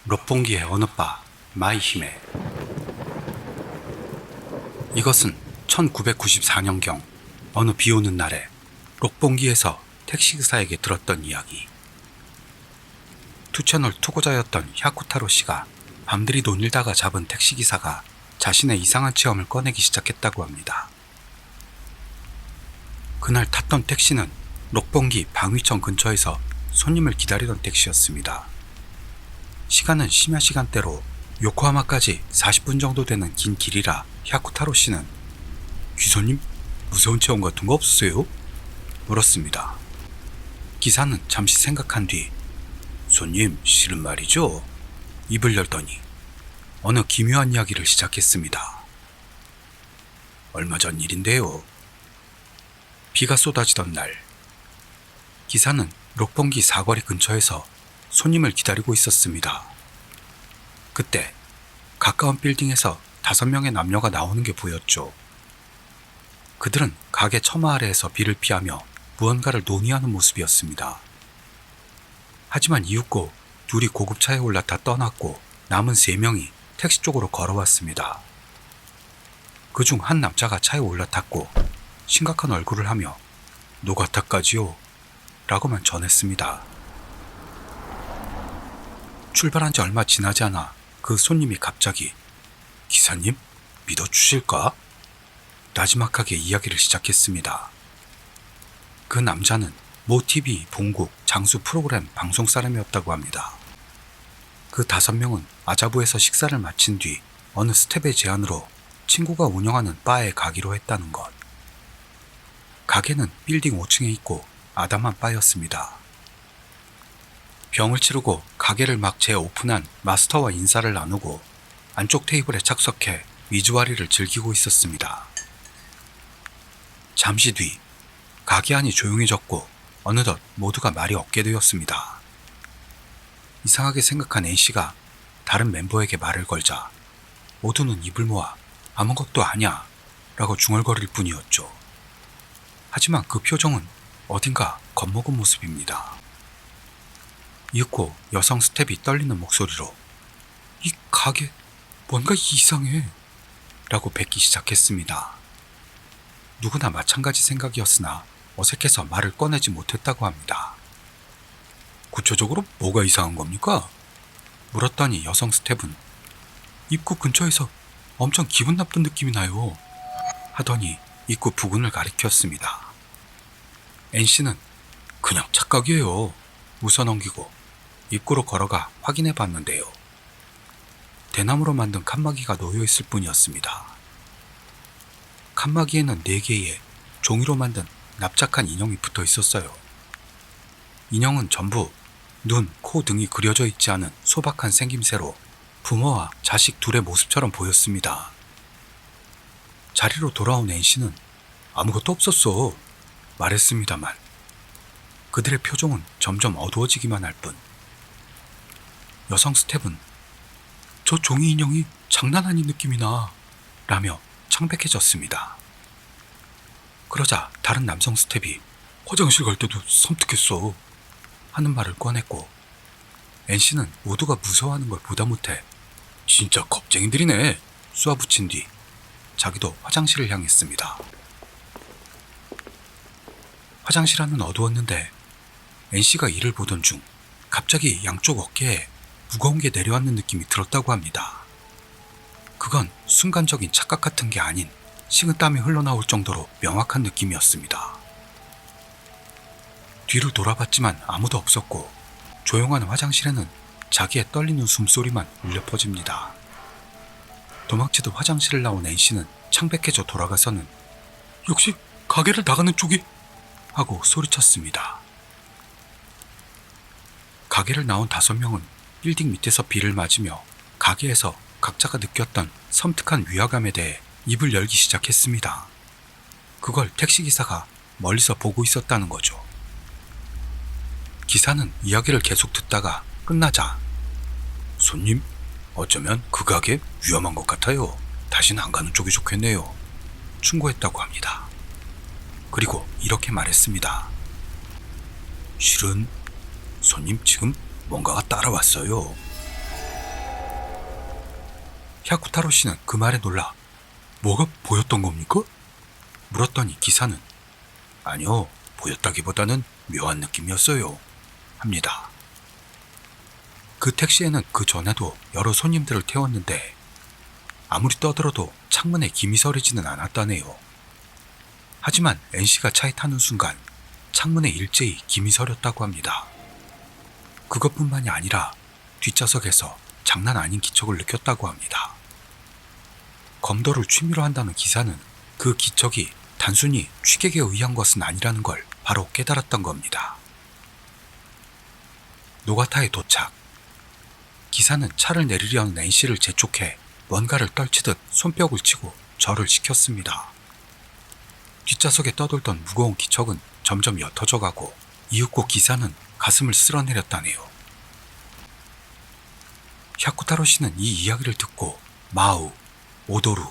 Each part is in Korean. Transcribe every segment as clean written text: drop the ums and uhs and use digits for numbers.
롯봉기의 어느 바 마이히메. 이것은 1994년경 어느 비오는 날에 롯봉기에서 택시기사에게 들었던 이야기. 투채널 투고자였던 야쿠타로 씨가 밤들이 논일다가 잡은 택시기사가 자신의 이상한 체험을 꺼내기 시작했다고 합니다. 그날 탔던 택시는 롯봉기 방위청 근처에서 손님을 기다리던 택시였습니다. 시간은 심야 시간대로 요코하마까지 40분 정도 되는 긴 길이라 야쿠타로 씨는 "귀손님, 무서운 체험 같은 거 없으세요?" 물었습니다. 기사는 잠시 생각한 뒤 "손님, 실은 말이죠." 입을 열더니 어느 기묘한 이야기를 시작했습니다. "얼마 전 일인데요." 비가 쏟아지던 날, 기사는 롯봉기 사거리 근처에서 손님을 기다리고 있었습니다. 그때 가까운 빌딩에서 5명의 남녀가 나오는 게 보였죠. 그들은 가게 처마 아래에서 비를 피하며 무언가를 논의하는 모습이었습니다. 하지만 이윽고 둘이 고급차에 올라타 떠났고 남은 3명이 택시 쪽으로 걸어왔습니다. 그중 한 남자가 차에 올라탔고 심각한 얼굴을 하며 "노가타까지요?" 라고만 전했습니다. 출발한 지 얼마 지나지 않아 그 손님이 갑자기 "기사님, 믿어주실까?" 나지막하게 이야기를 시작했습니다. 그 남자는 모 TV 본국 장수 프로그램 방송 사람이었다고 합니다. 그 5명은 아자부에서 식사를 마친 뒤 어느 스텝의 제안으로 친구가 운영하는 바에 가기로 했다는 것. 가게는 빌딩 5층에 있고 아담한 바였습니다. 병을 치르고 가게를 막 재오픈한 마스터와 인사를 나누고 안쪽 테이블에 착석해 미주와리를 즐기고 있었습니다. 잠시 뒤 가게 안이 조용해졌고 어느덧 모두가 말이 없게 되었습니다. 이상하게 생각한 N씨가 다른 멤버에게 말을 걸자 모두는 입을 모아 "아무것도 아냐" 라고 중얼거릴 뿐이었죠. 하지만 그 표정은 어딘가 겁먹은 모습입니다. 이윽고 여성 스텝이 떨리는 목소리로 "이 가게 뭔가 이상해" 라고 뱉기 시작했습니다. 누구나 마찬가지 생각이었으나 어색해서 말을 꺼내지 못했다고 합니다. "구체적으로 뭐가 이상한 겁니까?" 물었더니 여성 스텝은 "입구 근처에서 엄청 기분 나쁜 느낌이 나요" 하더니 입구 부근을 가리켰습니다. N씨는 "그냥 착각이에요" 웃어넘기고 입구로 걸어가 확인해 봤는데요. 대나무로 만든 칸막이가 놓여있을 뿐이었습니다. 칸막이에는 4개의 종이로 만든 납작한 인형이 붙어 있었어요. 인형은 전부 눈, 코 등이 그려져 있지 않은 소박한 생김새로 부모와 자식 둘의 모습처럼 보였습니다. 자리로 돌아온 N씨는 "아무것도 없었어" 말했습니다만 그들의 표정은 점점 어두워지기만 할 뿐. 여성 스텝은 "저 종이 인형이 장난 아닌 느낌이 나" 라며 창백해졌습니다. 그러자 다른 남성 스텝이 "화장실 갈 때도 섬뜩했어" 하는 말을 꺼냈고 N씨는 모두가 무서워하는 걸 보다 못해 "진짜 겁쟁이들이네" 쏘아붙인 뒤 자기도 화장실을 향했습니다. 화장실 안은 어두웠는데 N씨가 이를 보던 중 갑자기 양쪽 어깨에 무거운 게 내려앉는 느낌이 들었다고 합니다. 그건 순간적인 착각 같은 게 아닌 식은땀이 흘러나올 정도로 명확한 느낌이었습니다. 뒤를 돌아봤지만 아무도 없었고 조용한 화장실에는 자기의 떨리는 숨소리만 울려 퍼집니다. 도망치듯 화장실을 나온 N씨는 창백해져 돌아가서는 "역시 가게를 나가는 쪽이" 하고 소리쳤습니다. 가게를 나온 5명은 빌딩 밑에서 비를 맞으며 가게에서 각자가 느꼈던 섬뜩한 위화감에 대해 입을 열기 시작했습니다. 그걸 택시기사가 멀리서 보고 있었다는 거죠. 기사는 이야기를 계속 듣다가 끝나자 "손님, 어쩌면 그 가게 위험한 것 같아요. 다시는 안 가는 쪽이 좋겠네요" 충고했다고 합니다. 그리고 이렇게 말했습니다. "실은 손님, 지금 뭔가가 따라왔어요." 야쿠타로 씨는 그 말에 놀라 뭐가 보였던 겁니까? 물었더니 기사는 아니요, 보였다기보다는 묘한 느낌이었어요 합니다. 그 택시에는 그 전에도 여러 손님들을 태웠는데 아무리 떠들어도 창문에 김이 서리지는 않았다네요. 하지만 NC가 차에 타는 순간 창문에 일제히 김이 서렸다고 합니다. 그것뿐만이 아니라 뒷좌석에서 장난 아닌 기척을 느꼈다고 합니다. 검도를 취미로 한다는 기사는 그 기척이 단순히 취객에 의한 것은 아니라는 걸 바로 깨달았던 겁니다. 노가타에 도착. 기사는 차를 내리려는 NC를 재촉해 뭔가를 떨치듯 손뼉을 치고 절을 시켰습니다. 뒷좌석에 떠돌던 무거운 기척은 점점 옅어져 가고 이윽고 기사는 가슴을 쓸어내렸다네요. 야쿠타로 씨는 이 이야기를 듣고 마우, 오도루,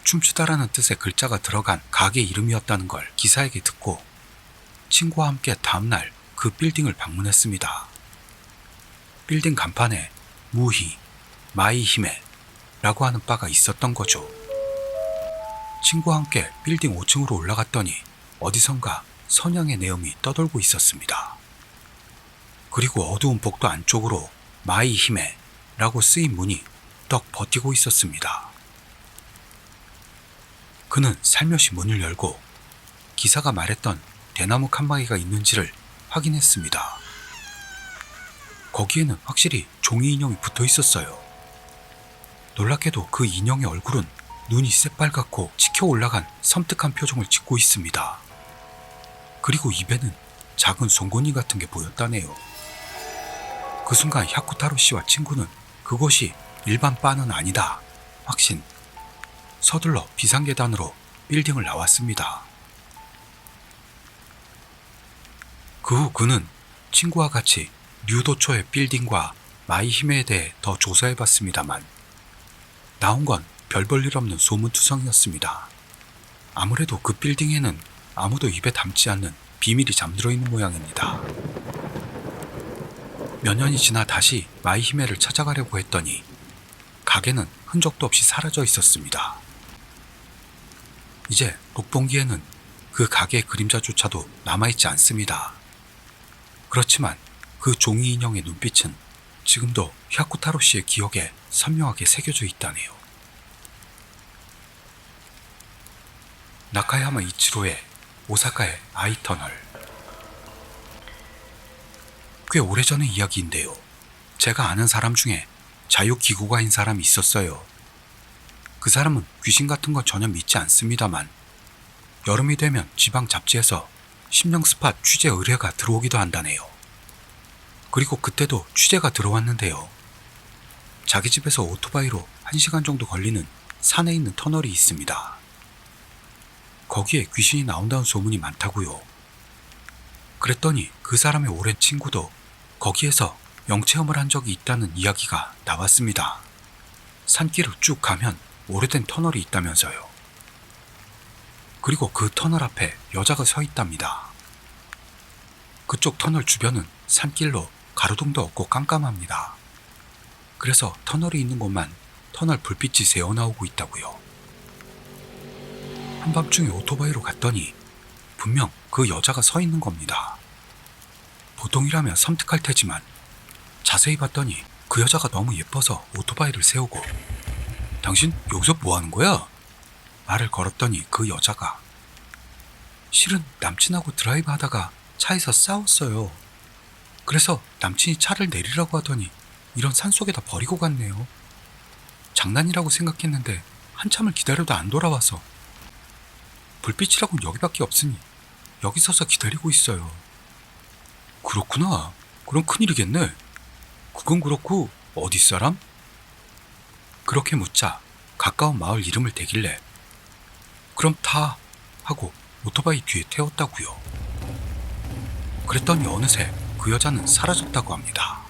춤추다라는 뜻의 글자가 들어간 가게 이름이었다는 걸 기사에게 듣고 친구와 함께 다음날 그 빌딩을 방문했습니다. 빌딩 간판에 무히, 마이히메 라고 하는 바가 있었던 거죠. 친구와 함께 빌딩 5층으로 올라갔더니 어디선가 선양의 내음이 떠돌고 있었습니다. 그리고 어두운 복도 안쪽으로 마이히메 라고 쓰인 문이 떡 버티고 있었습니다. 그는 살며시 문을 열고 기사가 말했던 대나무 칸막이가 있는지를 확인했습니다. 거기에는 확실히 종이 인형이 붙어 있었어요. 놀랍게도 그 인형의 얼굴은 눈이 새빨갛고 치켜 올라간 섬뜩한 표정을 짓고 있습니다. 그리고 입에는 작은 송곳니 같은 게 보였다네요. 그 순간 야쿠타로 씨와 친구는 그것이 일반 바는 아니다 확신. 서둘러 비상계단으로 빌딩을 나왔습니다. 그 후 그는 친구와 같이 류도초의 빌딩과 마이히메에 대해 더 조사해봤습니다만 나온 건 별 볼 일 없는 소문투성이었습니다. 아무래도 그 빌딩에는 아무도 입에 담지 않는 비밀이 잠들어 있는 모양입니다. 몇 년이 지나 다시 마이히메를 찾아가려고 했더니 가게는 흔적도 없이 사라져 있었습니다. 이제 녹봉기에는 그 가게의 그림자조차도 남아있지 않습니다. 그렇지만 그 종이 인형의 눈빛은 지금도 야쿠타로 씨의 기억에 선명하게 새겨져 있다네요. 나카야마 이치로의 오사카의 아이터널. 꽤 오래전의 이야기인데요. 제가 아는 사람 중에 자유기구가인 사람이 있었어요. 그 사람은 귀신 같은 건 전혀 믿지 않습니다만 여름이 되면 지방 잡지에서 심령 스팟 취재 의뢰가 들어오기도 한다네요. 그리고 그때도 취재가 들어왔는데요. 자기 집에서 오토바이로 1시간 정도 걸리는 산에 있는 터널이 있습니다. 거기에 귀신이 나온다는 소문이 많다고요. 그랬더니 그 사람의 오랜 친구도 거기에서 영체험을 한 적이 있다는 이야기가 나왔습니다. 산길을 쭉 가면 오래된 터널이 있다면서요. 그리고 그 터널 앞에 여자가 서 있답니다. 그쪽 터널 주변은 산길로 가로등도 없고 깜깜합니다. 그래서 터널이 있는 곳만 터널 불빛이 새어나오고 있다고요. 한밤중에 오토바이로 갔더니 분명 그 여자가 서 있는 겁니다. 보통이라면 섬뜩할 테지만 자세히 봤더니 그 여자가 너무 예뻐서 오토바이를 세우고 당신 여기서 뭐 하는 거야? 말을 걸었더니 그 여자가 실은 남친하고 드라이브 하다가 차에서 싸웠어요. 그래서 남친이 차를 내리라고 하더니 이런 산속에다 버리고 갔네요. 장난이라고 생각했는데 한참을 기다려도 안 돌아와서 불빛이라고는 여기밖에 없으니 여기 서서 기다리고 있어요. 그렇구나. 그럼 큰일이겠네. 그건 그렇고 어디 사람? 그렇게 묻자 가까운 마을 이름을 대길래 그럼 타 하고 오토바이 뒤에 태웠다고요. 그랬더니 어느새 그 여자는 사라졌다고 합니다.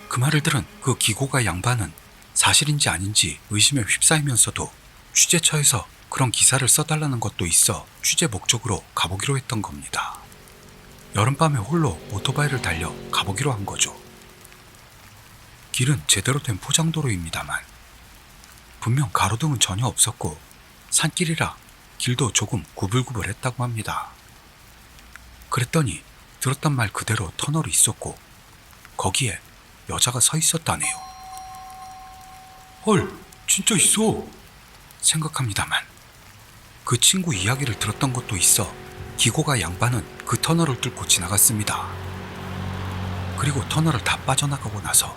그 말을 들은 그 기고가 양반은 사실인지 아닌지 의심에 휩싸이면서도 취재처에서 그런 기사를 써달라는 것도 있어 취재 목적으로 가보기로 했던 겁니다. 여름밤에 홀로 오토바이를 달려 가보기로 한 거죠. 길은 제대로 된 포장도로입니다만 분명 가로등은 전혀 없었고 산길이라 길도 조금 구불구불했다고 합니다. 그랬더니 들었던 말 그대로 터널이 있었고 거기에 여자가 서 있었다네요. 헐, 진짜 있어 생각합니다만 그 친구 이야기를 들었던 것도 있어 기고가 양반은 그 터널을 뚫고 지나갔습니다. 그리고 터널을 다 빠져나가고 나서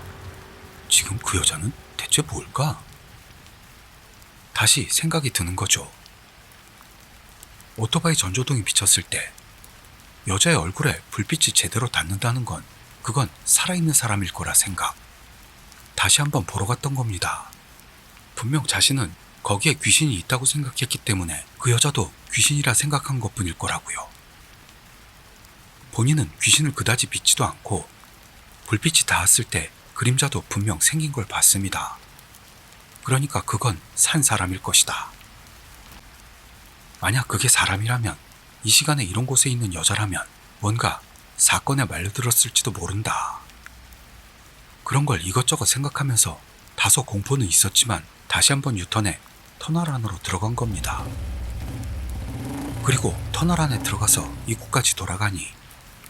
지금 그 여자는 대체 뭘까? 다시 생각이 드는 거죠. 오토바이 전조등이 비쳤을 때 여자의 얼굴에 불빛이 제대로 닿는다는 건 그건 살아있는 사람일 거라 생각. 다시 한번 보러 갔던 겁니다. 분명 자신은 거기에 귀신이 있다고 생각했기 때문에 그 여자도 귀신이라 생각한 것뿐일 거라고요. 본인은 귀신을 그다지 믿지도 않고 불빛이 닿았을 때 그림자도 분명 생긴 걸 봤습니다. 그러니까 그건 산 사람일 것이다. 만약 그게 사람이라면 이 시간에 이런 곳에 있는 여자라면 뭔가 사건에 말려들었을지도 모른다. 그런 걸 이것저것 생각하면서 다소 공포는 있었지만 다시 한번 유턴해 터널 안으로 들어간 겁니다. 그리고 터널 안에 들어가서 입구까지 돌아가니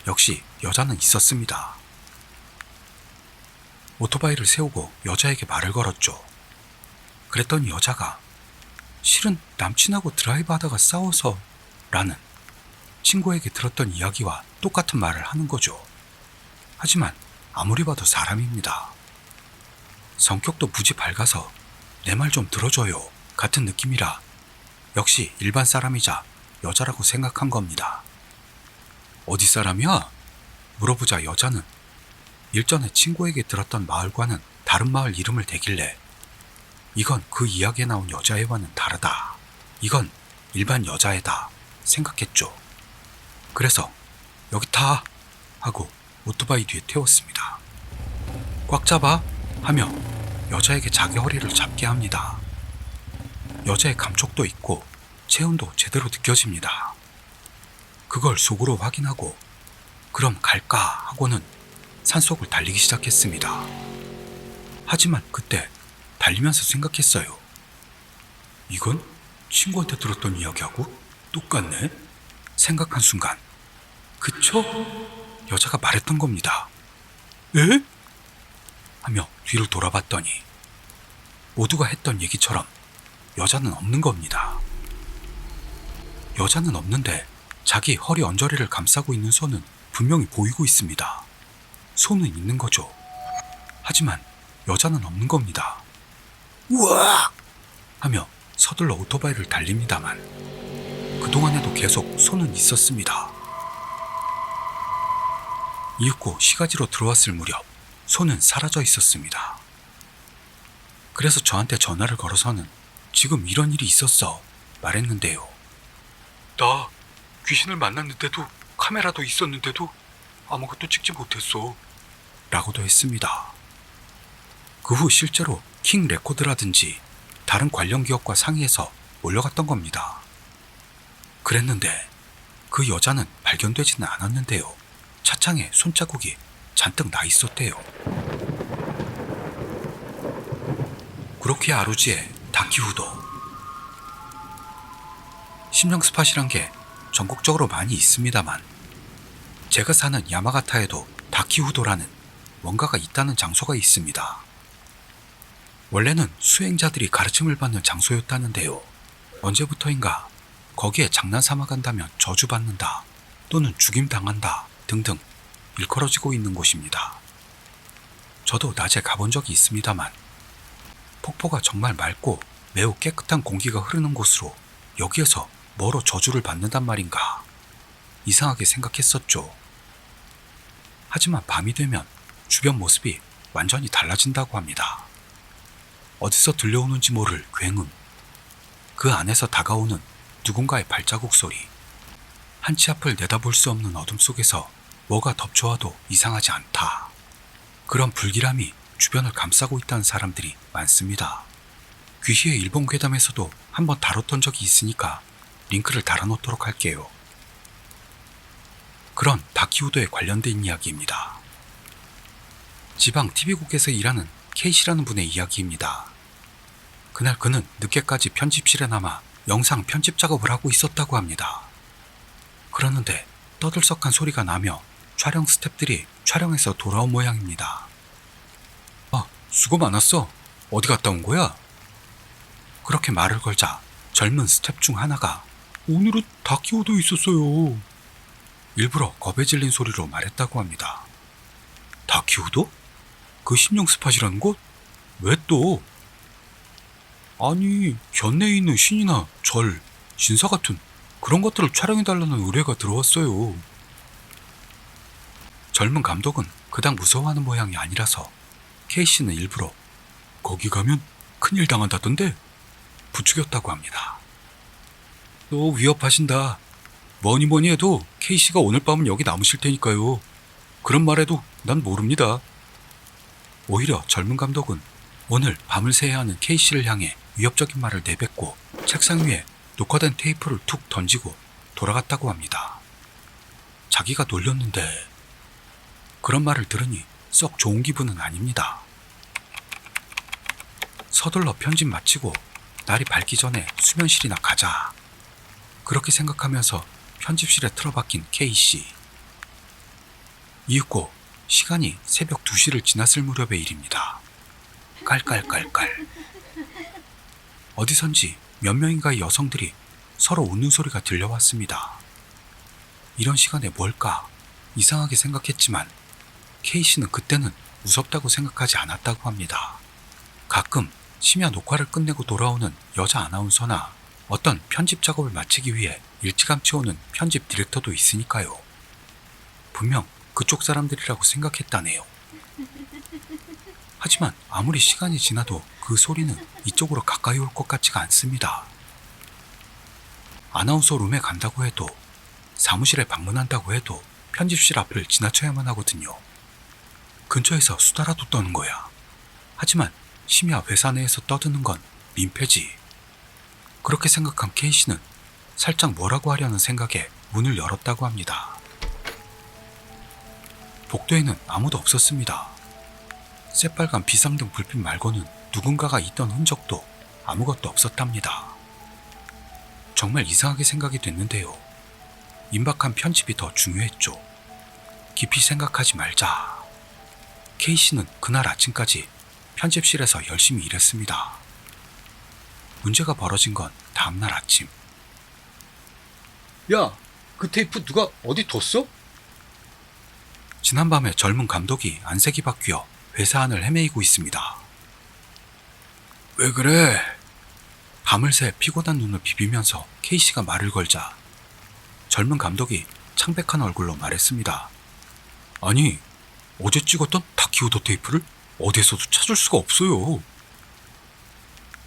역시 여자는 있었습니다. 오토바이를 세우고 여자에게 말을 걸었죠. 그랬더니 여자가 실은 남친하고 드라이브 하다가 싸워서 라는 친구에게 들었던 이야기와 똑같은 말을 하는 거죠. 하지만 아무리 봐도 사람입니다. 성격도 무지 밝아서 내 말 좀 들어줘요 같은 느낌이라 역시 일반 사람이자 여자라고 생각한 겁니다. 어디 사람이야? 물어보자 여자는 일전에 친구에게 들었던 마을과는 다른 마을 이름을 대길래 이건 그 이야기에 나온 여자애와는 다르다. 이건 일반 여자애다 생각했죠. 그래서 여기 타 하고 오토바이 뒤에 태웠습니다. 꽉 잡아 하며 여자에게 자기 허리를 잡게 합니다. 여자의 감촉도 있고 체온도 제대로 느껴집니다. 그걸 속으로 확인하고 그럼 갈까 하고는 산속을 달리기 시작했습니다. 하지만 그때 달리면서 생각했어요. 이건 친구한테 들었던 이야기하고 똑같네? 생각한 순간 그쵸? 여자가 말했던 겁니다. 에? 하며 뒤를 돌아봤더니 모두가 했던 얘기처럼 여자는 없는 겁니다. 여자는 없는데 자기 허리 언저리를 감싸고 있는 손은 분명히 보이고 있습니다. 손은 있는 거죠. 하지만 여자는 없는 겁니다. 우와! 하며 서둘러 오토바이를 달립니다만 그동안에도 계속 손은 있었습니다. 이윽고 시가지로 들어왔을 무렵 손은 사라져 있었습니다. 그래서 저한테 전화를 걸어서는 지금 이런 일이 있었어 말했는데요. 나 귀신을 만났는데도 카메라도 있었는데도 아무것도 찍지 못했어 라고도 했습니다. 그 후 실제로 킹 레코드라든지 다른 관련 기업과 상의해서 몰려갔던 겁니다. 그랬는데 그 여자는 발견되지는 않았는데요. 차창에 손자국이 잔뜩 나 있었대요. 그렇게 아루지에 다키후도 심령 스팟이란 게 전국적으로 많이 있습니다만 제가 사는 야마가타에도 다키후도라는 뭔가가 있다는 장소가 있습니다. 원래는 수행자들이 가르침을 받는 장소였다는데요. 언제부터인가 거기에 장난삼아 간다면 저주받는다 또는 죽임당한다 등등 일컬어지고 있는 곳입니다. 저도 낮에 가본 적이 있습니다만 폭포가 정말 맑고 매우 깨끗한 공기가 흐르는 곳으로 여기에서 뭐로 저주를 받는단 말인가 이상하게 생각했었죠. 하지만 밤이 되면 주변 모습이 완전히 달라진다고 합니다. 어디서 들려오는지 모를 굉음, 그 안에서 다가오는 누군가의 발자국 소리, 한 치 앞을 내다볼 수 없는 어둠 속에서 뭐가 덮쳐와도 이상하지 않다. 그런 불길함이 주변을 감싸고 있다는 사람들이 많습니다. 귀희의 일본 괴담에서도 한번 다뤘던 적이 있으니까 링크를 달아놓도록 할게요. 그런 다키우도에 관련된 이야기입니다. 지방 TV국에서 일하는 케이시라는 분의 이야기입니다. 그날 그는 늦게까지 편집실에 남아 영상 편집 작업을 하고 있었다고 합니다. 그러는데 떠들썩한 소리가 나며 촬영 스태프들이 촬영해서 돌아온 모양입니다. 아, 수고 많았어. 어디 갔다 온 거야? 그렇게 말을 걸자 젊은 스태프 중 하나가 오늘은 다키오도에 있었어요. 일부러 겁에 질린 소리로 말했다고 합니다. 다키오도? 그 심령 스팟이라는 곳? 왜 또? 아니, 견내에 있는 신이나 절, 신사 같은 그런 것들을 촬영해달라는 의뢰가 들어왔어요. 젊은 감독은 그닥 무서워하는 모양이 아니라서 K씨는 일부러 거기 가면 큰일 당한다던데 부추겼다고 합니다. 너 위협하신다. 뭐니 해도 K씨가 오늘 밤은 여기 남으실 테니까요. 그런 말해도 난 모릅니다. 오히려 젊은 감독은 오늘 밤을 새야 하는 K씨를 향해 위협적인 말을 내뱉고 책상 위에 녹화된 테이프를 툭 던지고 돌아갔다고 합니다. 자기가 놀렸는데 그런 말을 들으니 썩 좋은 기분은 아닙니다. 서둘러 편집 마치고 날이 밝기 전에 수면실이나 가자. 그렇게 생각하면서 편집실에 틀어박힌 K씨. 이윽고 시간이 새벽 2시를 지났을 무렵의 일입니다. 깔깔깔깔. 어디선지 몇 명인가의 여성들이 서로 웃는 소리가 들려왔습니다. 이런 시간에 뭘까 이상하게 생각했지만 K씨는 그때는 무섭다고 생각하지 않았다고 합니다. 가끔 심야 녹화를 끝내고 돌아오는 여자 아나운서나 어떤 편집 작업을 마치기 위해 일찌감치 오는 편집 디렉터도 있으니까요. 분명 그쪽 사람들이라고 생각했다네요. 하지만 아무리 시간이 지나도 그 소리는 이쪽으로 가까이 올 것 같지가 않습니다. 아나운서 룸에 간다고 해도 사무실에 방문한다고 해도 편집실 앞을 지나쳐야만 하거든요. 근처에서 수다라도 떠는 거야. 하지만 심야 회사 내에서 떠드는 건 민폐지. 그렇게 생각한 K씨는 살짝 뭐라고 하려는 생각에 문을 열었다고 합니다. 복도에는 아무도 없었습니다. 새빨간 비상등 불빛 말고는 누군가가 있던 흔적도 아무것도 없었답니다. 정말 이상하게 생각이 됐는데요. 임박한 편집이 더 중요했죠. 깊이 생각하지 말자. K씨는 그날 아침까지 편집실에서 열심히 일했습니다. 문제가 벌어진 건 다음날 아침. 야, 그 테이프 누가 어디 뒀어? 지난밤에 젊은 감독이 안색이 바뀌어 회사 안을 헤매이고 있습니다. 왜 그래? 밤을 새 피곤한 눈을 비비면서 K씨가 말을 걸자 젊은 감독이 창백한 얼굴로 말했습니다. 아니, 어제 찍었던 다키오도 테이프를 어디에서도 찾을 수가 없어요.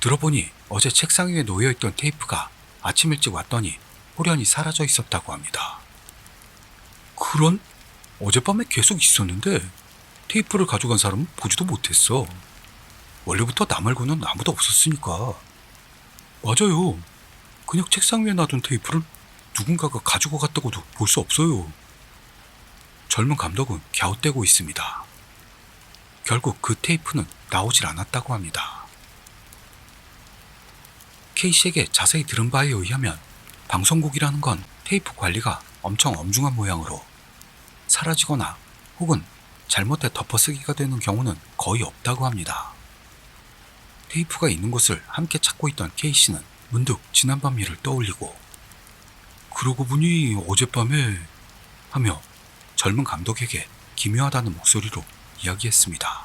들어보니 어제 책상 위에 놓여있던 테이프가 아침 일찍 왔더니 호련히 사라져 있었다고 합니다. 그런? 어젯밤에 계속 있었는데 테이프를 가져간 사람은 보지도 못했어. 원래부터 나 말고는 아무도 없었으니까. 맞아요. 그냥 책상 위에 놔둔 테이프를 누군가가 가지고 갔다고도 볼 수 없어요. 젊은 감독은 갸웃대고 있습니다. 결국 그 테이프는 나오질 않았다고 합니다. K씨에게 자세히 들은 바에 의하면 방송국이라는 건 테이프 관리가 엄청 엄중한 모양으로 사라지거나 혹은 잘못해 덮어쓰기가 되는 경우는 거의 없다고 합니다. 테이프가 있는 곳을 함께 찾고 있던 K씨는 문득 지난밤 일을 떠올리고 그러고 보니 어젯밤에 하며 젊은 감독에게 기묘하다는 목소리로 이야기했습니다.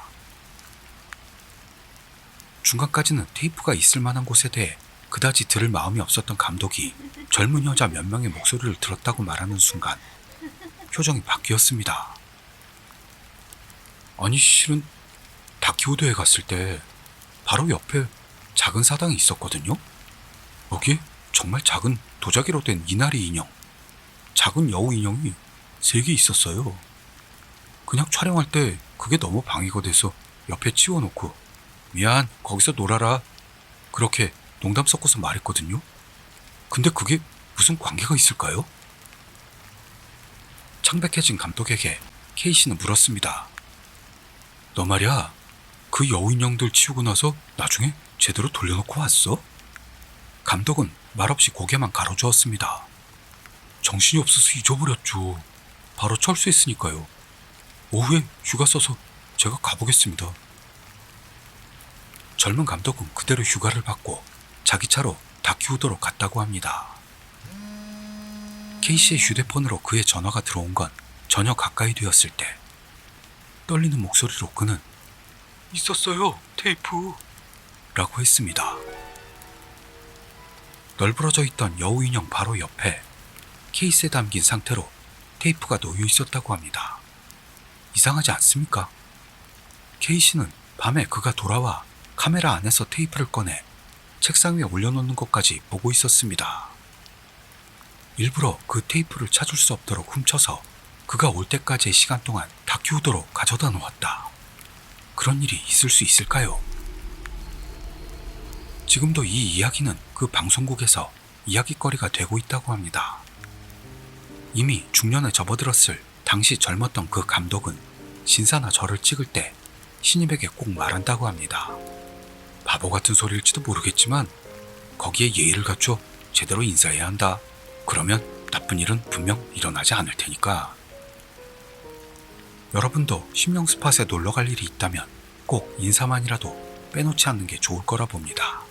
중간까지는 테이프가 있을 만한 곳에 대해 그다지 들을 마음이 없었던 감독이 젊은 여자 몇 명의 목소리를 들었다고 말하는 순간 표정이 바뀌었습니다. 아니 실은 다키오도에 갔을 때 바로 옆에 작은 사당이 있었거든요. 거기에 정말 작은 도자기로 된 이나리 인형, 작은 여우 인형이 3개 있었어요. 그냥 촬영할 때 그게 너무 방해가 돼서 옆에 치워놓고 미안 거기서 놀아라 그렇게 농담 섞어서 말했거든요. 근데 그게 무슨 관계가 있을까요? 창백해진 감독에게 K씨는 물었습니다. 너 말이야 그 여우인형들 치우고 나서 나중에 제대로 돌려놓고 왔어? 감독은 말없이 고개만 가로저었습니다. 정신이 없어서 잊어버렸죠. 바로 철수했으니까요. 오후에 휴가 써서 제가 가보겠습니다. 젊은 감독은 그대로 휴가를 받고 자기 차로 다큐우도로 갔다고 합니다. K씨의 휴대폰으로 그의 전화가 들어온 건 저녁 가까이 되었을 때 떨리는 목소리로 그는 있었어요, 테이프 라고 했습니다. 널브러져 있던 여우 인형 바로 옆에 케이스에 담긴 상태로 테이프가 놓여 있었다고 합니다. 이상하지 않습니까? K씨는 밤에 그가 돌아와 카메라 안에서 테이프를 꺼내 책상 위에 올려놓는 것까지 보고 있었습니다. 일부러 그 테이프를 찾을 수 없도록 훔쳐서 그가 올 때까지의 시간 동안 다큐우도로 가져다 놓았다. 그런 일이 있을 수 있을까요? 지금도 이 이야기는 그 방송국에서 이야깃거리가 되고 있다고 합니다. 이미 중년에 접어들었을 당시 젊었던 그 감독은 신사나 절을 찍을 때 신입에게 꼭 말한다고 합니다. 바보 같은 소리일지도 모르겠지만 거기에 예의를 갖춰 제대로 인사해야 한다. 그러면 나쁜 일은 분명 일어나지 않을 테니까. 여러분도 심령 스팟에 놀러 갈 일이 있다면 꼭 인사만이라도 빼놓지 않는 게 좋을 거라 봅니다.